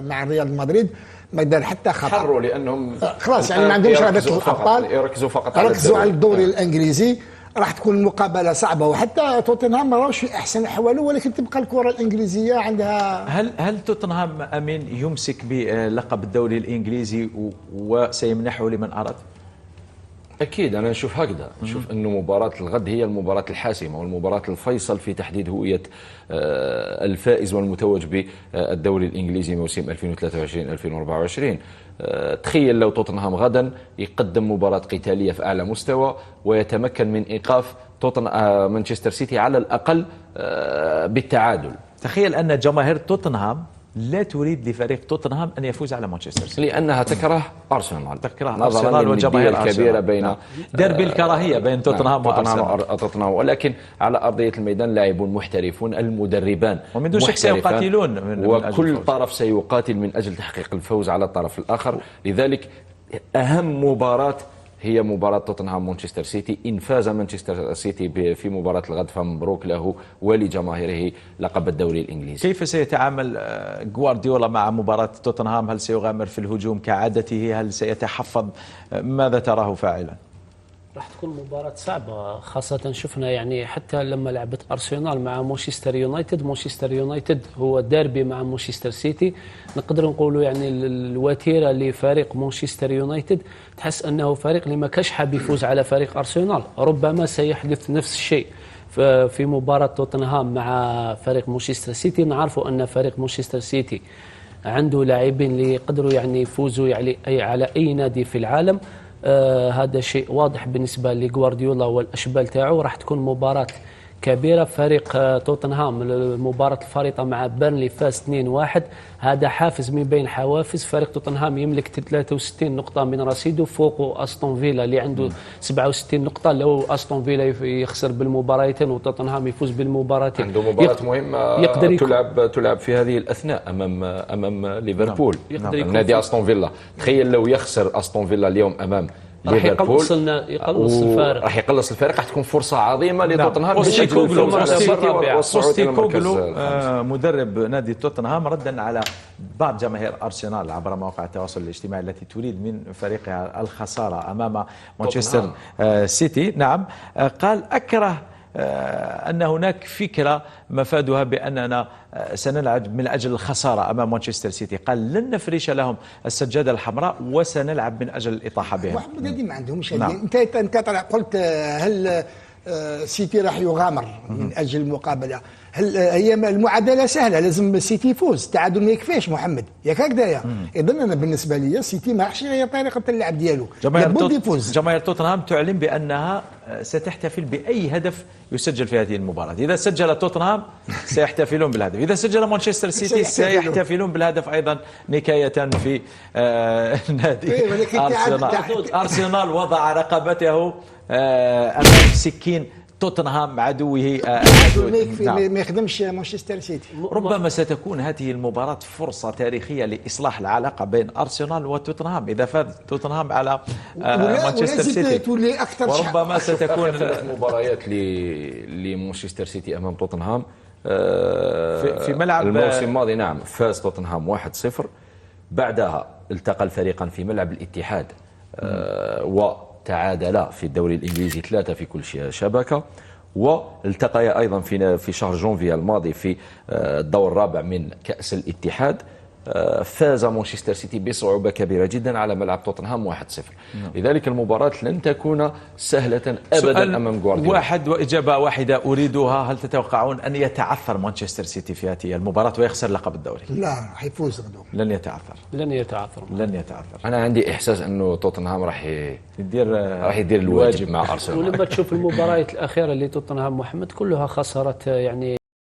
مع ريال مدريد ما دار حتى خطا. حروا لانهم خلاص يعني ما عندهمش رابطه الابطال، يركزوا فقط ركزوا على الدوري الانجليزي. راح تكون المقابله صعبه، وحتى توتنهام ما راهوش في احسن احواله، ولكن تبقى الكره الانجليزيه عندها. هل توتنهام امين يمسك بلقب الدوري الانجليزي وسيمنحه لمن اراد؟ أكيد أنا نشوف هكذا، نشوف أنه مباراة الغد هي المباراة الحاسمة والمباراة الفيصل في تحديد هوية الفائز والمتوج بالدوري الإنجليزي موسم 2023-2024. تخيل لو توتنهام غدا يقدم مباراة قتالية في أعلى مستوى ويتمكن من إيقاف مانشستر سيتي على الأقل بالتعادل. تخيل أن جماهير توتنهام لا تريد لفريق توتنهام أن يفوز على مانشستر سيتي لأنها تكره أرسنال، تكره أرسنال وجماهير الكبيرة بين دربي الكراهية بين توتنهام وأرسنال، ولكن على أرضية الميدان لاعبون محترفون، المدربان ومن دون شك سيقاتلون وكل طرف سيقاتل من أجل تحقيق الفوز على الطرف الآخر. لذلك أهم مباراة هي مباراة توتنهام مانشستر سيتي. إن فاز مانشستر سيتي في مباراة الغد فمبروك له ولجماهيره لقب الدوري الإنجليزي. كيف سيتعامل غوارديولا مع مباراة توتنهام؟ هل سيغامر في الهجوم كعادته؟ هل سيتحفظ؟ ماذا تراه فاعلا؟ راح تكون مباراة صعبة، خاصة شفنا يعني حتى لما لعبت أرسنال مع مانشستر يونايتد. مانشستر يونايتد هو ديربي مع مانشستر سيتي، نقدر نقولوا يعني الوتيرة لفريق مانشستر يونايتد تحس أنه فريق اللي ما كاش حاب يفوز على فريق أرسنال. ربما سيحدث نفس الشيء في مباراة توتنهام مع فريق مانشستر سيتي. نعرفوا أن فريق مانشستر سيتي عنده لاعبين اللي يقدروا يعني يفوزوا يعني على أي نادي في العالم. هذا شيء واضح بالنسبة لغوارديولا والأشبال تاعو. راح تكون مباراة كبيرة. فريق توتنهام المباراة الفارطة مع بيرنلي فاز 2-1، هذا حافز من بين حوافز. فريق توتنهام يملك 63 نقطة من رصيده، فوق أستون فيلا اللي عنده 67 نقطة. لو أستون فيلا يخسر بالمباراتين وتوتنهام يفوز بالمباراتين، عنده مباراة مهمة تلعب في هذه الأثناء أمام ليفربول، نادي أستون فيلا. تخيل لو يخسر أستون فيلا اليوم أمام ليفربول يقلص الفارق، راح يقلص الفارق، راح تكون فرصة عظيمة لتوتنهام. بوستيكوغلو مدرب نادي توتنهام ردا على بعض جماهير أرسنال عبر مواقع التواصل الاجتماعي التي تريد من فريقها الخسارة أمام مانشستر سيتي. نعم، قال أكره أن هناك فكرة مفادها بأننا سنلعب من أجل الخسارة أمام مانشستر سيتي. قال لن نفرش لهم السجادة الحمراء وسنلعب من أجل الإطاحة بهم. محمد هذه ما عندهمش. أنت طلع قلت هل سيتي راح يغامر من أجل المقابلة؟ هل هي المعادلة سهلة؟ لازم السيتي يفوز، التعادل ما يكفيش محمد، ياك هكذايا. إذن أنا بالنسبة لي السيتي ما راحش يغير طريقة اللعب ديالو، لابد يفوز. جماهير توتنهام تعلن بأنها ستحتفل بأي هدف يسجل في هذه المباراة. إذا سجل توتنهام سيحتفلون بالهدف، إذا سجل مانشستر سيتي سيحتفلون بالهدف أيضا، نكاية في نادي أرسنال. أرسنال وضع رقبته أمام سكين توتنهام عدوه. ما يخدمش مانشستر سيتي. ربما ستكون هذه المباراة فرصة تاريخية لإصلاح العلاقة بين أرسنال وتوتنهام إذا فاز توتنهام على مانشستر سيتي. وربما ستكون مباريات لمانشستر سيتي أمام توتنهام في ملعب الموسم الماضي. نعم، فاز توتنهام 1-0، بعدها التقى الفريقان في ملعب الاتحاد تعادلا في الدوري الإنجليزي 3 في كل شبكة، والتقيا أيضا في شهر جونفي الماضي في الدور الرابع من كأس الاتحاد. فاز مانشستر سيتي بصعوبة كبيرة جدا على ملعب توتنهام 1-0. لذلك المباراة لن تكون سهلة أبدا أمام غوارديولا. واحد وإجابة واحدة أريدها، هل تتوقعون أن يتعثر مانشستر سيتي في هذه المباراة ويخسر لقب الدوري؟ لا، راح يفوز غدوة. لن يتعثر. لن يتعثر. أنا عندي إحساس أنه توتنهام راح يدير الواجب مع أرسنال. ولما تشوف المباريات الأخيرة اللي توتنهام محمد كلها خسارة يعني